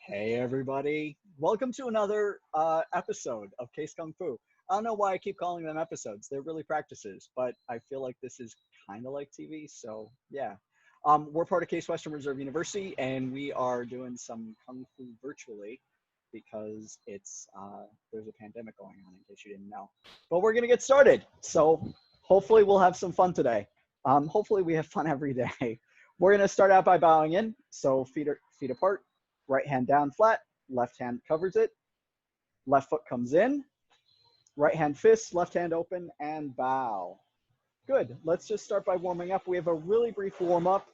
Hey everybody, welcome to another episode of Case Kung Fu. I don't know why I keep calling them episodes. They're really practices, but I feel like this is kind of like TV, so yeah. We're part of Case Western Reserve University, and we are doing some Kung Fu virtually because it's there's a pandemic going on, in case you didn't know. But we're gonna get started, so hopefully we'll have some fun today. Hopefully we have fun every day. We're gonna start out by bowing in, so feet apart. Right hand down flat, left hand covers it, left foot comes in, right hand fist, left hand open, and bow. Good. Let's just start by warming up. We have a really brief warm up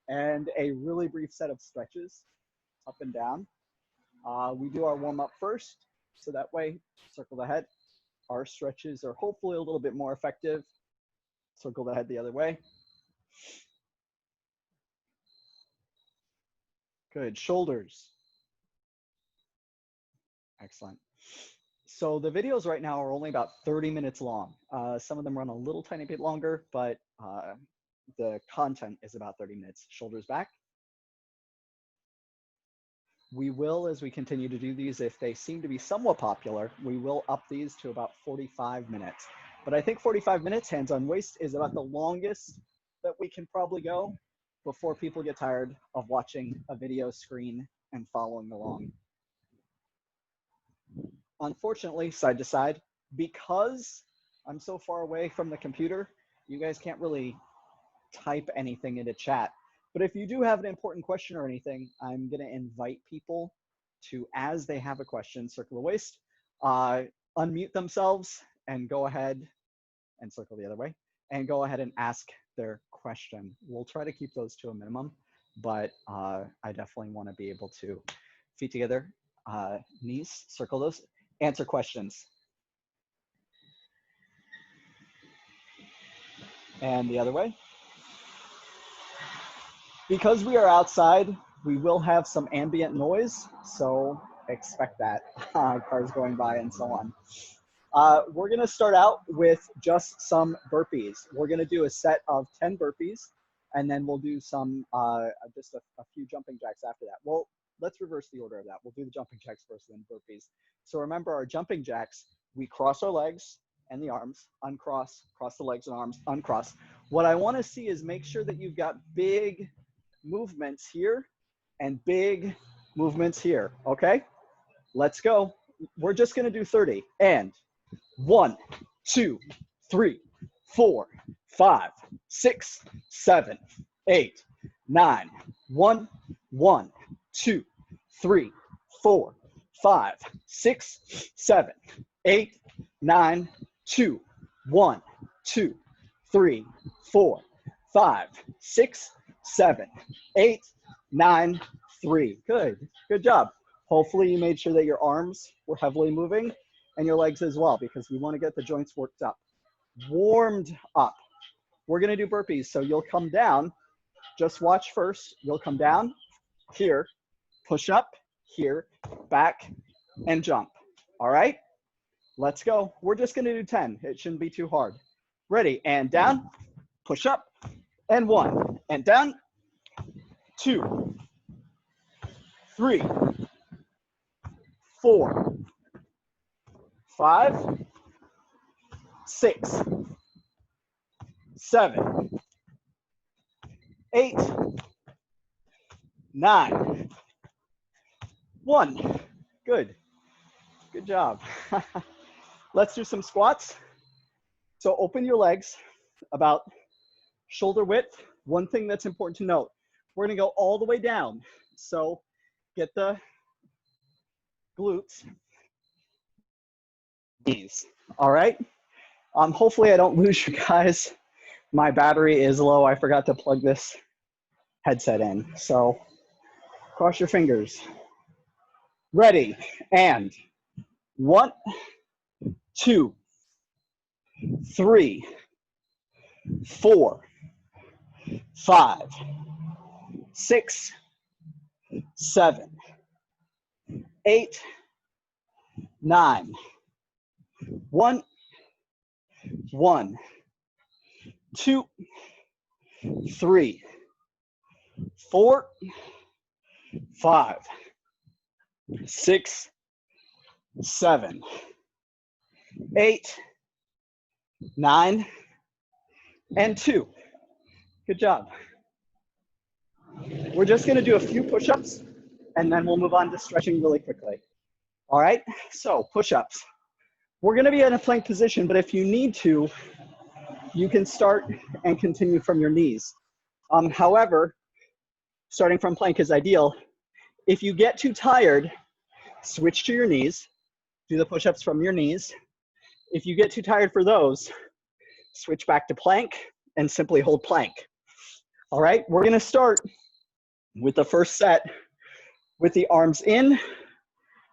and a really brief set of stretches up and down. We do our warm up first, so that way, circle the head. Our stretches are hopefully a little bit more effective. Circle the head the other way. Good. Shoulders. Excellent. So the videos right now are only about 30 minutes long. Some of them run a little tiny bit longer, but the content is about 30 minutes. Shoulders back. We will, as we continue to do these, if they seem to be somewhat popular, we will up these to about 45 minutes. But I think 45 minutes, hands on waist, is about the longest that we can probably go before people get tired of watching a video screen and following along. Unfortunately, side to side, because I'm so far away from the computer, you guys can't really type anything into chat. But if you do have an important question or anything, I'm going to invite people to, as they have a question, circle the waist, unmute themselves and go ahead and circle the other way and go ahead and ask their question. We'll try to keep those to a minimum, but I definitely want to be able to feet together, knees, circle those, answer questions. And the other way. Because we are outside, we will have some ambient noise, so expect that, cars going by and so on. We're gonna start out with just some burpees. We're gonna do a set of 10 burpees, and then we'll do some, just a few jumping jacks after that. Well, let's reverse the order of that. We'll do the jumping jacks first, then burpees. So remember our jumping jacks, we cross our legs and the arms, uncross, cross the legs and arms, uncross. What I wanna see is make sure that you've got big movements here and big movements here, okay? Let's go. We're just gonna do 30. And 1, 2, 3, 4, 5, 6, 7, 8, 9. 1, 1, 2, 3, 4, 5, 6, 7, 8, 9, 2, 1, 2, 3, 4, 5, 6, 7, 8, 9, 3. Good job. Hopefully you made sure that your arms were heavily moving and your legs as well, because we want to get the joints worked up. Warmed up. We're going to do burpees. So you'll come down, just watch first. You'll come down here, push up here, back, and jump. All right, let's go. We're just going to do 10. It shouldn't be too hard. Ready, and down, push up, and 1, and down, 2, 3, 4, 5, 6, 7, 8, 9, 1. Good job. Let's do some squats. So open your legs about shoulder width. One thing that's important to note, we're gonna go all the way down. So get the glutes. These, all right? Hopefully I don't lose you guys. My battery is low. I forgot to plug this headset in. So cross your fingers. Ready, and 1, 2, 3, 4, 5, 6, 7, 8, 9. 1, 1, 2, 3, 4, 5, 6, 7, 8, 9, and 2. Good job. We're just gonna do a few push-ups and then we'll move on to stretching really quickly. All right, so push-ups. We're gonna be in a plank position, but if you need to, you can start and continue from your knees. However, starting from plank is ideal. If you get too tired, switch to your knees, do the push-ups from your knees. If you get too tired for those, switch back to plank and simply hold plank. All right, we're gonna start with the first set with the arms in,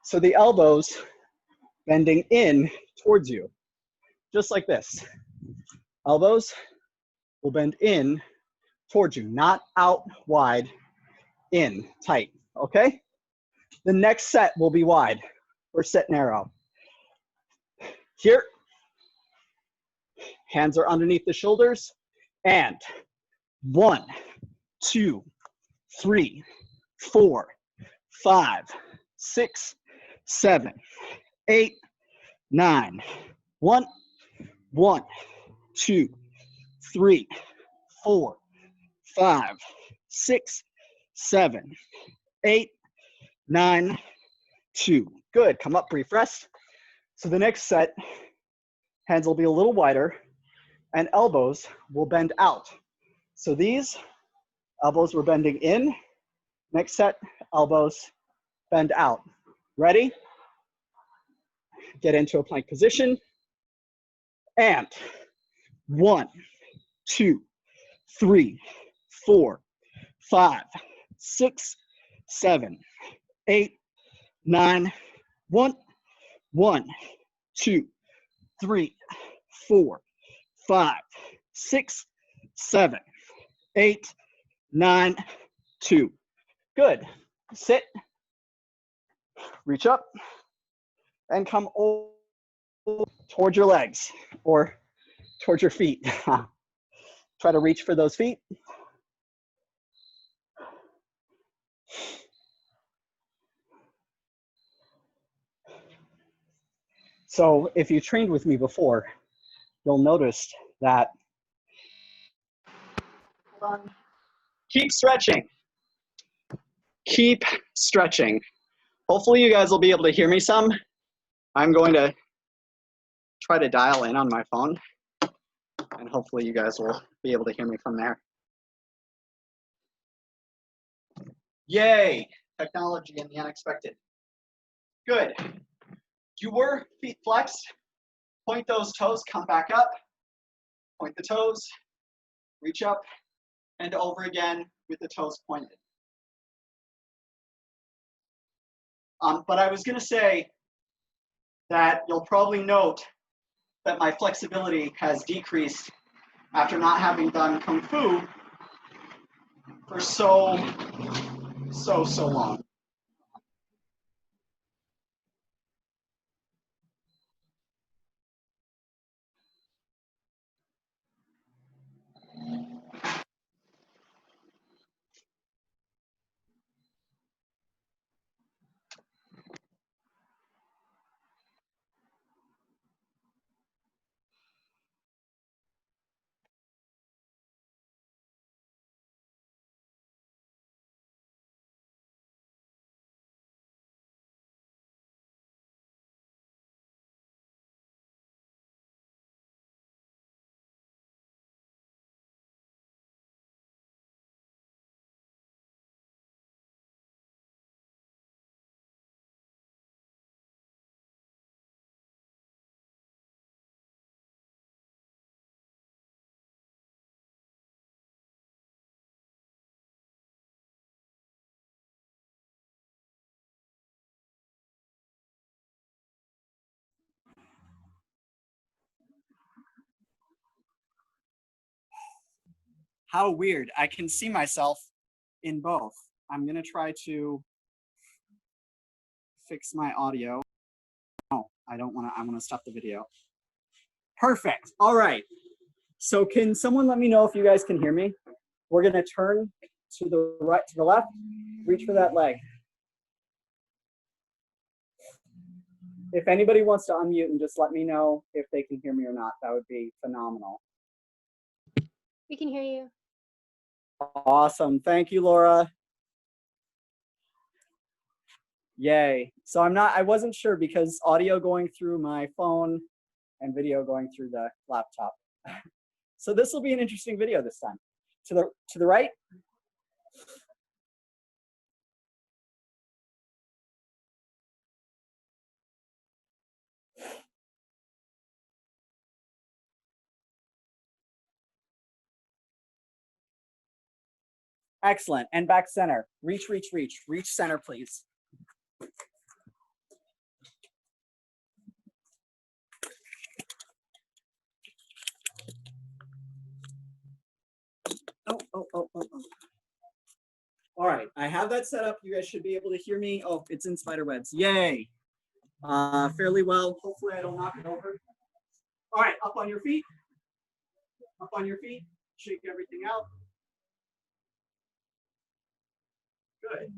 so the elbows bending in towards you, just like this. Elbows will bend in towards you, not out wide, in, tight, okay? The next set will be wide, or set narrow. Here, hands are underneath the shoulders, and 1, 2, 3, 4, 5, 6, 7, 8, 9. 1, 1, 2, 3, 4, 5, 6, 7, 8, 9, 2. Good. Come up, brief rest. So the next set, hands will be a little wider and elbows will bend out. So these elbows were bending in. Next set, elbows bend out. Ready? Get into a plank position. And 1, 2, 3, 4, 5, 6, 7, 8, 9. 1, 1, 2, 3, 4, 5, 6, 7, 8, 9, 2. Good. Sit, reach up, and come over towards your legs or towards your feet. Try to reach for those feet. So if you trained with me before, you'll notice that keep stretching. Keep stretching. Hopefully you guys will be able to hear me some. I'm going to try to dial in on my phone, and hopefully you guys will be able to hear me from there. Yay, technology and the unexpected. Good. You were feet flexed. Point those toes, come back up. Point the toes, reach up, and over again with the toes pointed. But I was gonna say that you'll probably note that my flexibility has decreased after not having done Kung Fu for so long. How weird. I can see myself in both. I'm gonna try to fix my audio. No, I don't wanna, I wanna stop the video. Perfect, all right. So can someone let me know if you guys can hear me? We're gonna turn to the right, to the left, reach for that leg. If anybody wants to unmute and just let me know if they can hear me or not, that would be phenomenal. We can hear you. Awesome. Thank you, Laura. Yay. So I wasn't sure because audio going through my phone and video going through the laptop. So this will be an interesting video this time. To the right. Excellent. And back center. Reach, reach, reach. Reach center, please. Oh. All right, I have that set up. You guys should be able to hear me. Oh, it's in spiderwebs. Yay. Fairly well. Hopefully I don't knock it over. All right, up on your feet. Up on your feet. Shake everything out. Good.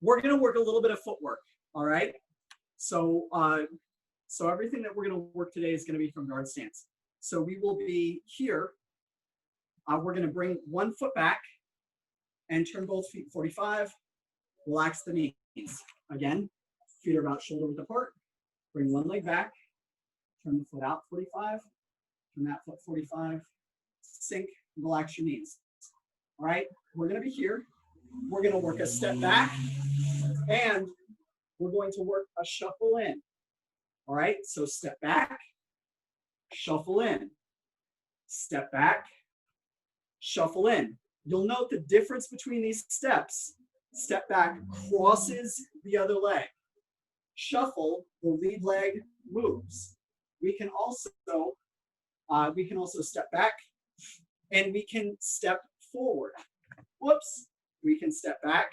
We're going to work a little bit of footwork. All right. So everything that we're going to work today is going to be from guard stance. So we will be here. We're going to bring one foot back and turn both feet 45. Relax the knees. Again, feet are about shoulder width apart. Bring one leg back. Turn the foot out 45. Turn that foot 45. Sink. Relax your knees. All right. We're going to be here. We're going to work a step back. And we're going to work a shuffle in. All right. So step back. Shuffle in. Step back. Shuffle in. You'll note the difference between these steps. Step back crosses the other leg. Shuffle, the lead leg moves. We can also step back and we can step forward. Whoops. We can step back.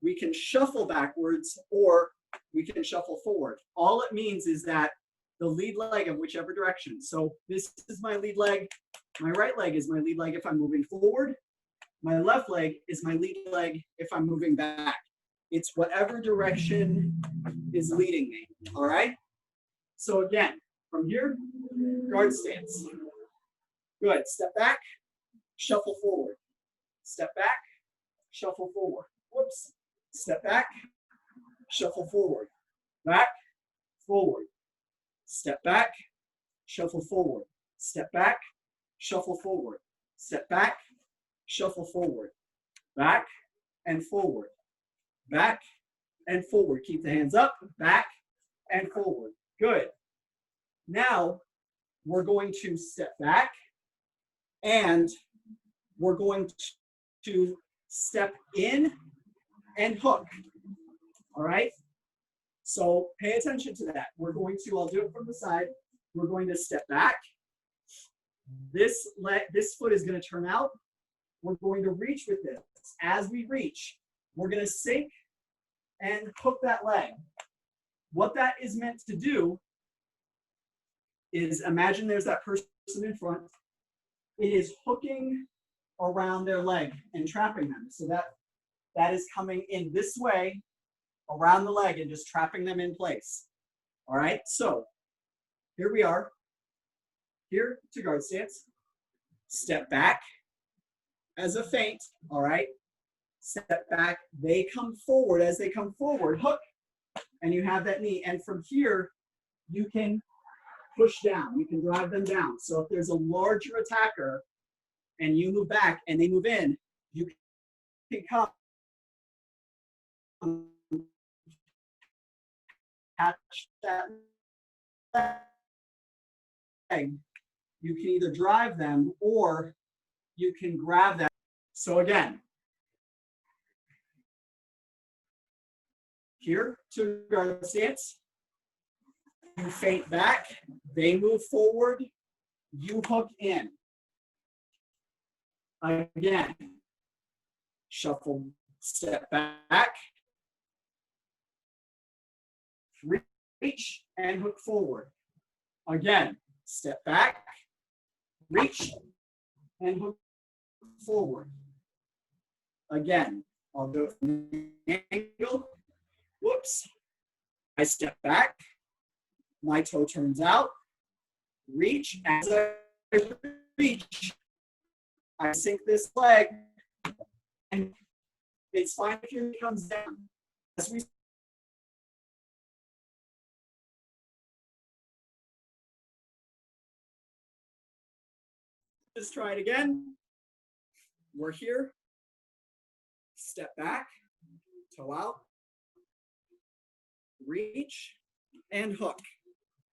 We can shuffle backwards or we can shuffle forward. All it means is that the lead leg of whichever direction. So this is my lead leg. My right leg is my lead leg if I'm moving forward. My left leg is my lead leg if I'm moving back. It's whatever direction is leading me, all right? So again, from here, guard stance. Good, step back, shuffle forward. Step back, shuffle forward. Whoops. Step back, shuffle forward. Back, forward. Step back, shuffle forward. Step back, shuffle forward. Step back, shuffle forward. Back and forward. Back and forward. Keep the hands up. Back and forward. Good. Now we're going to step back and we're going to step in and hook. All right? So pay attention to that. We're going to, I'll do it from the side. We're going to step back. This foot is going to turn out. We're going to reach with this. As we reach, we're going to sink and hook that leg. What that is meant to do is imagine there's that person in front. It is hooking around their leg and trapping them. So that is coming in this way around the leg and just trapping them in place. All right, so here we are. Here to guard stance. Step back as a feint, all right? Step back, they come forward. As they come forward, hook, and you have that knee. And from here, you can push down. You can drive them down. So if there's a larger attacker and you move back and they move in, you can come catch that leg. You can either drive them or you can grab them. So again, here to guard stance, you feint back, they move forward, you hook in. Again, shuffle, step back, reach, and hook forward. Again, step back, reach, and hook forward. Again, I'll do it from the angle. Whoops. I step back. My toe turns out. Reach. As I reach, I sink this leg. And it's fine if your knee comes down. As we just try it again. We're here. Step back, toe out, reach, and hook.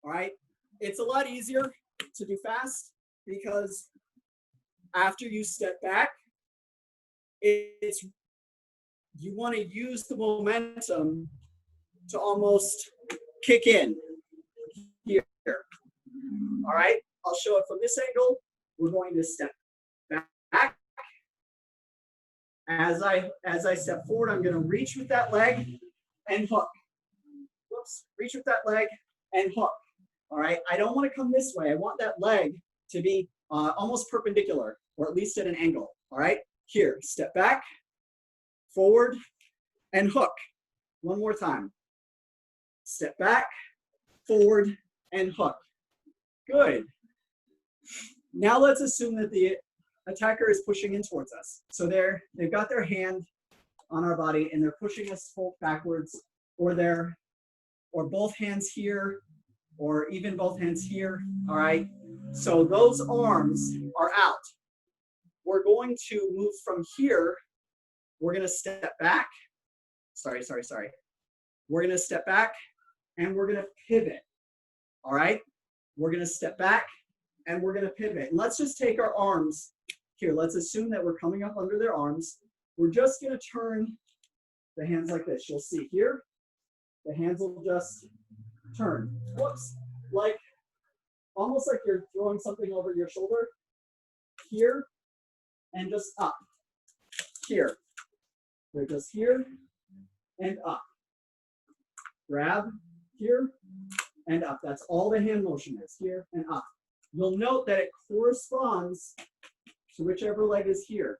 All right. It's a lot easier to do fast because after you step back, you want to use the momentum to almost kick in here. All right. I'll show it from this angle. We're going to step back. As I step forward, I'm going to reach with that leg and hook. Whoops. Reach with that leg and hook. All right. I don't want to come this way. I want that leg to be almost perpendicular, or at least at an angle. All right. Here, step back, forward, and hook. One more time. Step back, forward, and hook. Good. Now let's assume that the attacker is pushing in towards us. So they've got their hand on our body and they're pushing us backwards, or both hands here, or even both hands here. All right. So those arms are out. We're going to move from here. We're going to step back. Sorry. We're going to step back and we're going to pivot. All right. We're going to step back and we're going to pivot. And let's just take our arms here. Let's assume that we're coming up under their arms. We're just going to turn the hands like this. You'll see here, the hands will just turn. Whoops. Like, almost like you're throwing something over your shoulder. Here, and just up. Here. They're just here and up. Grab here and up. That's all the hand motion is, here and up. You'll note that it corresponds to whichever leg is here.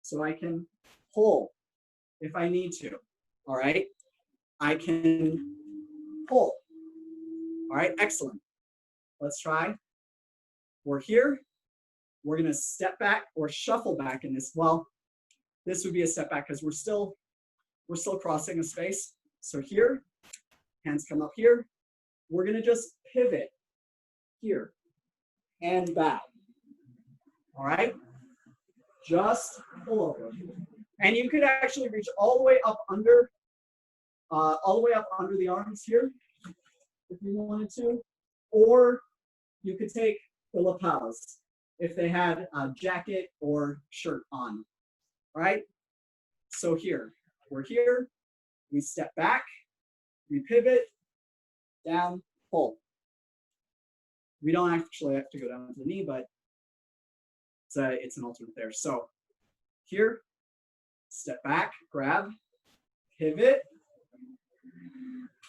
So I can pull if I need to. All right. I can pull. All right, excellent. Let's try. We're here. We're going to step back or shuffle back in this. Well, this would be a step back because we're still crossing a space. So here, hands come up here. We're going to just pivot here and bow. All right? Just pull over. And you could actually reach all the way up under the arms here if you wanted to, or you could take the lapels if they had a jacket or shirt on. All right? So here, we're here, we step back, we pivot, down, pull. We don't actually have to go down to the knee, but it's an alternate there. So here, step back, grab, pivot,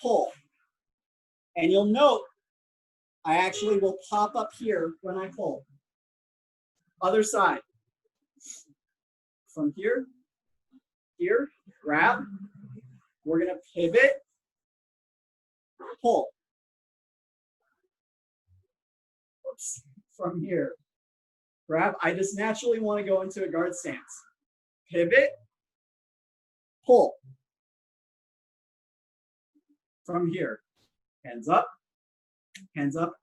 pull. And you'll note, I actually will pop up here when I pull. Other side. From here, grab. We're going to pivot, pull. Oops. From here, grab. I just naturally want to go into a guard stance. Pivot, pull. From here, hands up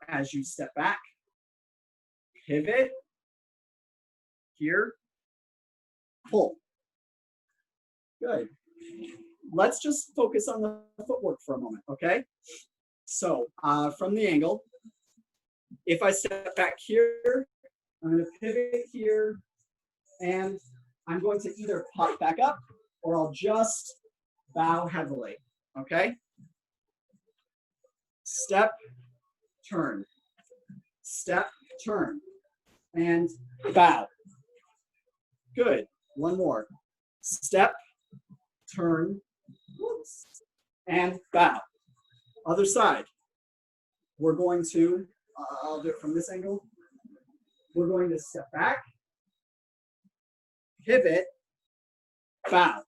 as you step back. Pivot, here, pull. Good. Let's just focus on the footwork for a moment, okay? So from the angle, if I step back here, I'm going to pivot here, and I'm going to either pop back up or I'll just bow heavily, okay? Step, turn, step, turn, and bow. Good. One more. Step, turn, and bow. Other side. We're going to, I'll do it from this angle. We're going to step back, pivot, bow.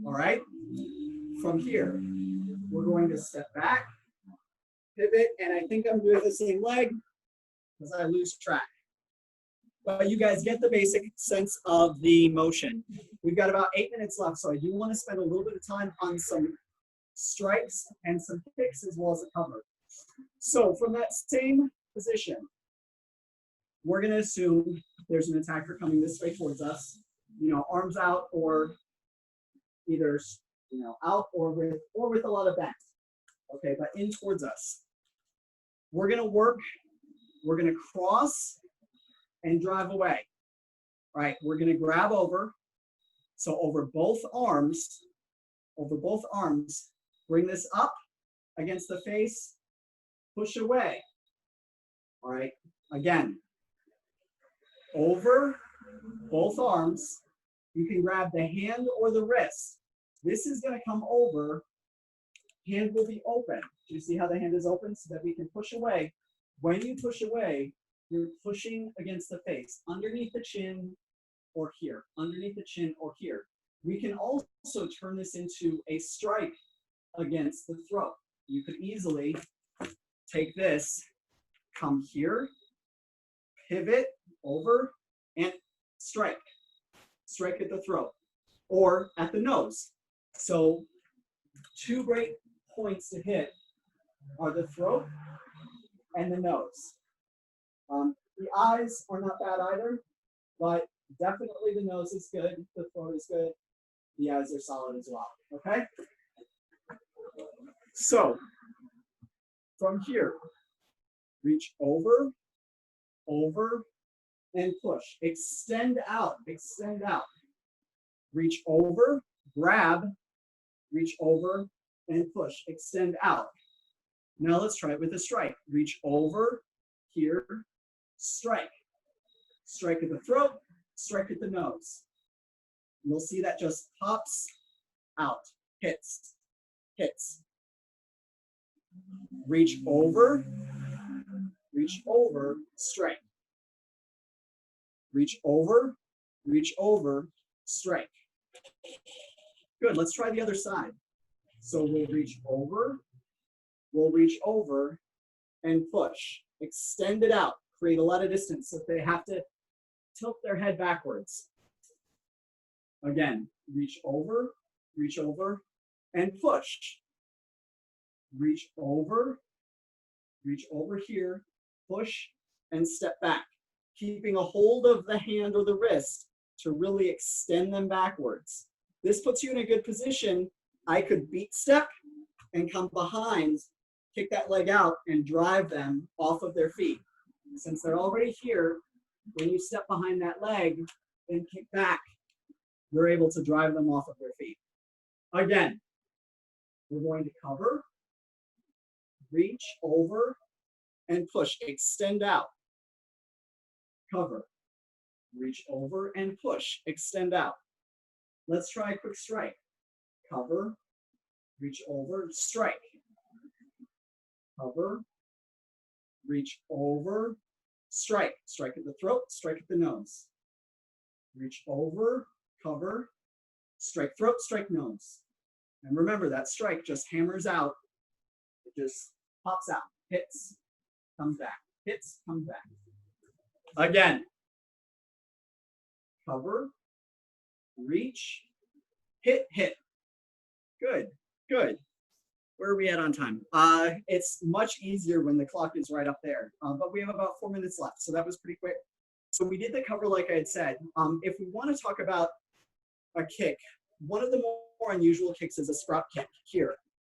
All right? From here, we're going to step back, pivot, and I think I'm doing the same leg because I lose track. But you guys get the basic sense of the motion. We've got about 8 minutes left, so I do want to spend a little bit of time on some strikes and some kicks as well as a cover. So from that same position, we're going to assume there's an attacker coming this way towards us, you know, arms out or either, you know, out or with a lot of bend. Okay, but in towards us. We're going to work, we're going to cross and drive away. All right, we're going to grab over. So over both arms, bring this up against the face, push away. All right, again, over both arms, you can grab the hand or the wrist. This is going to come over, hand will be open. Do you see how the hand is open so that we can push away? When you push away, you're pushing against the face, underneath the chin or here, underneath the chin or here. We can also turn this into a strike against the throat. You could easily take this, come here, pivot over, and strike. Strike at the throat or at the nose. So 2 great points to hit are the throat and the nose. The eyes are not bad either, but definitely the nose is good, the throat is good, the eyes are solid as well, okay? So, from here, reach over, and push. Extend out, Reach over, grab, reach over, and push. Extend out. Now let's try it with a strike. Reach over, here, strike. Strike at the throat, strike at the nose. You'll see that just pops out, hits. Reach over, strike. Reach over, strike. Good, let's try the other side. So we'll reach over, and push. Extend it out, create a lot of distance so they have to tilt their head backwards. Again, reach over, and push. Reach over here, push, and step back. Keeping a hold of the hand or the wrist to really extend them backwards. This puts you in a good position. I could beat step and come behind, kick that leg out, and drive them off of their feet. Since they're already here, when you step behind that leg and kick back, you're able to drive them off of their feet. Again, we're going to cover, reach over, and push. Extend out. Cover, reach over, and push. Extend out. Let's try a quick strike. Cover, reach over, strike. Cover, reach over, strike. Strike at the throat, strike at the nose. Reach over, cover, strike throat, strike nose. And remember, that strike just hammers out. It just pops out, hits, comes back, hits, comes back. Again, cover, reach, hit. Good. Where are we at on time? It's much easier when the clock is right up there, but we have about 4 minutes left, so that was pretty quick. So we did the cover like I had said. If we want to talk about a kick, one of the more unusual kicks is a sprout kick here.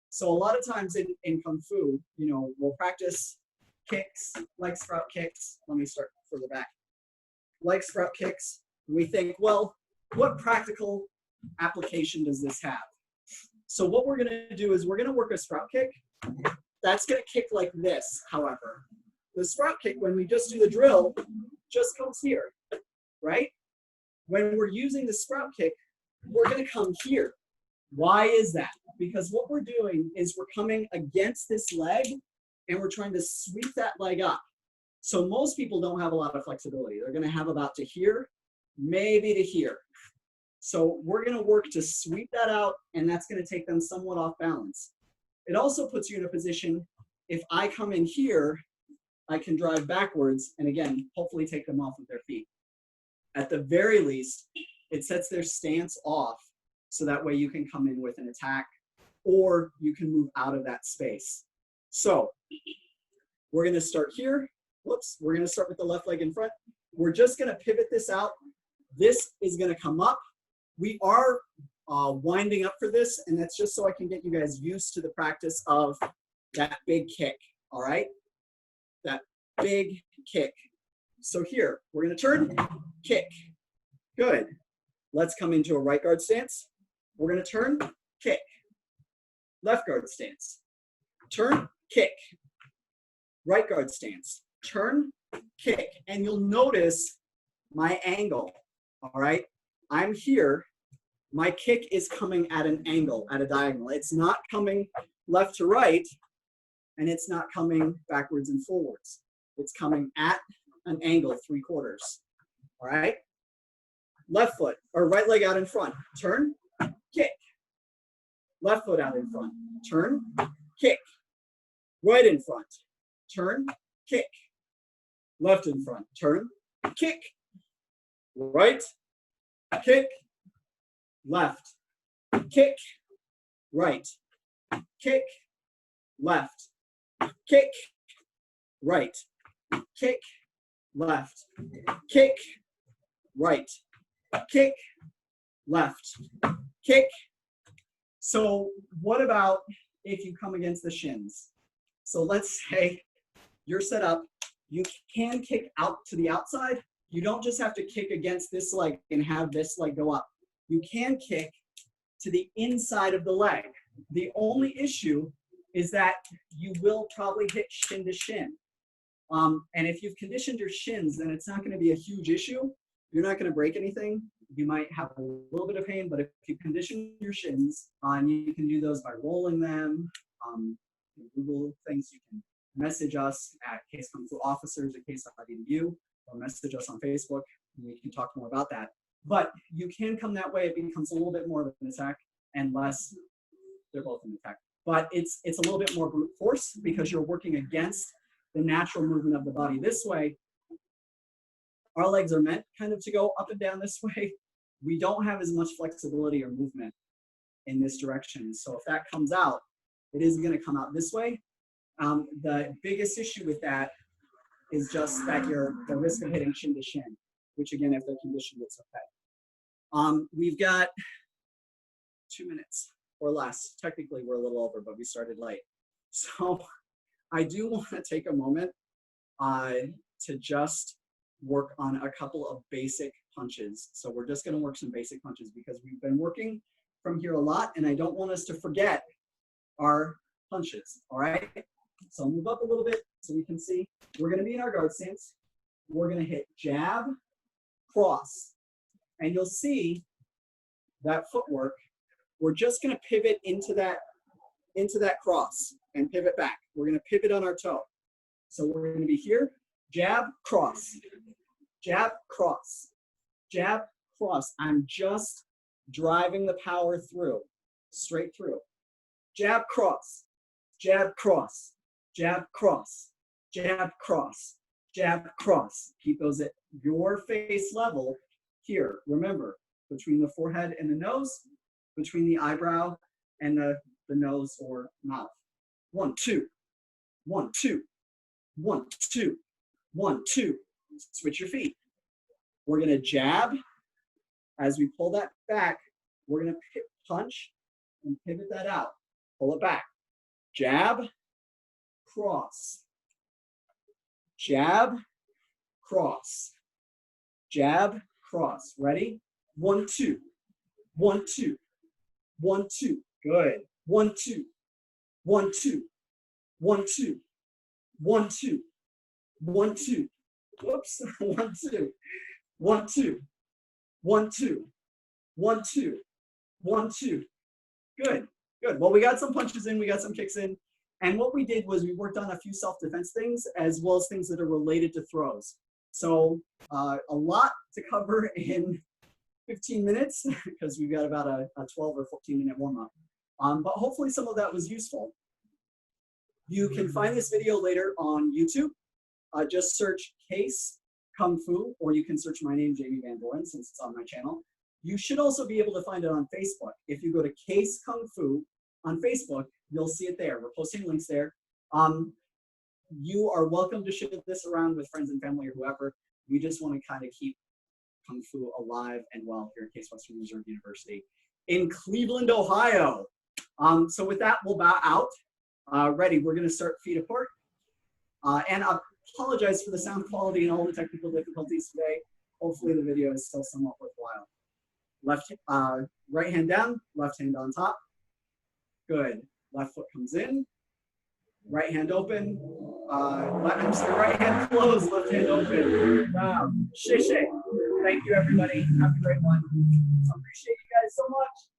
So a lot of times in Kung Fu, you know, we'll practice kicks, like sprout kicks. Let me start further back. Like sprout kicks, we think, well, what practical application does this have? So what we're going to do is we're going to work a sprout kick. That's going to kick like this, however. The sprout kick, when we just do the drill, just comes here, right? When we're using the sprout kick, we're going to come here. Why is that? Because what we're doing is we're coming against this leg and we're trying to sweep that leg up. So most people don't have a lot of flexibility. They're going to have about to here, maybe to here. So we're going to work to sweep that out, and that's going to take them somewhat off balance. It also puts you in a position, if I come in here, I can drive backwards and again, hopefully take them off with their feet. At the very least, it sets their stance off so that way you can come in with an attack or you can move out of that space. So we're going to start here. Whoops, we're going to start with the left leg in front. We're just going to pivot this out. This is going to come up. We are winding up for this, and that's just so I can get you guys used to the practice of that big kick, all right? That big kick. So here, we're going to turn, kick. Good. Let's come into a right guard stance. We're going to turn, kick. Left guard stance. Turn, kick. Right guard stance. Turn, kick. And you'll notice my angle, all right? I'm here. My kick is coming at an angle, at a diagonal. It's not coming left to right, and it's not coming backwards and forwards. It's coming at an angle, 3/4. All right? Left foot, or right leg out in front. Turn, kick. Left foot out in front. Turn, kick. Right in front. Turn, kick. Left in front. Turn, kick. Right, kick. Left, kick. Right, kick. Left, kick. Right, kick. Left, kick. Right, kick. Left, kick. So what about if you come against the shins? So let's say you're set up, you can kick out to the outside. You don't just have to kick against this leg and have this leg go up. You can kick to the inside of the leg. The only issue is that you will probably hit shin to shin. And if you've conditioned your shins, then it's not going to be a huge issue. You're not going to break anything. You might have a little bit of pain, but if you condition your shins, you can do those by rolling them. Google things. You can message us at Case Kung Fu Officers at case.edu or message us on Facebook. And we can talk more about that. But you can come that way. It becomes a little bit more of an attack and less. They're both an attack. But it's a little bit more brute force because you're working against the natural movement of the body. This way, our legs are meant kind of to go up and down this way. We don't have as much flexibility or movement in this direction. So if that comes out, it is going to come out this way. The biggest issue with that is just that the risk of hitting shin to shin, which again, if they're conditioned, it's okay. We've got 2 minutes or less. Technically, we're a little over, but we started late. So I do want to take a moment to just work on a couple of basic punches. So we're just going to work some basic punches because we've been working from here a lot, and I don't want us to forget our punches, all right? So I'll move up a little bit so we can see. We're going to be in our guard stance. We're going to hit jab, cross, and you'll see that footwork. We're just going to pivot into that cross and pivot back. We're going to pivot on our toe. So we're going to be here, jab, cross, jab, cross, jab, cross. I'm just driving the power through, straight through. Jab, cross, jab, cross, jab, cross, jab, cross, jab, cross. Keep those at your face level here. Remember, between the forehead and the nose, between the eyebrow and the nose or mouth. 1, 2, 1, 2, 1, 2, 1, 2. Switch your feet. We're going to jab. As we pull that back, we're going to punch and pivot that out. Pull it back. Jab, cross. Jab, cross. Jab, cross. Ready? 1, 2. 1, 2. 1, 2. Good. 1, 2. 1, 2. 1, 2. 1, 2. 1, 2. Whoops. 1, 2. 1, 2. 1, 2. 1, 2. 1, 2. Good. Good. Well, we got some punches in, we got some kicks in. And what we did was we worked on a few self-defense things as well as things that are related to throws. So a lot to cover in 15 minutes because we've got about a 12 or 14-minute warm-up. But hopefully some of that was useful. You can find this video later on YouTube. Just search Case Kung Fu, or you can search my name, Jamie Van Doren, since it's on my channel. You should also be able to find it on Facebook. If you go to Case Kung Fu on Facebook, you'll see it there. We're posting links there. You are welcome to share this around with friends and family or whoever. We just want to kind of keep Kung Fu alive and well here at Case Western Reserve University in Cleveland, Ohio. So with that, we'll bow out. Ready, we're going to start feet apart. And I apologize for the sound quality and all the technical difficulties today. Hopefully the video is still somewhat worthwhile. Right hand down, left hand on top. Good. Left foot comes in. Right hand open. I'm sorry, right hand closed, left hand open. Wow. Shishay. Thank you, everybody. Have a great one. I appreciate you guys so much.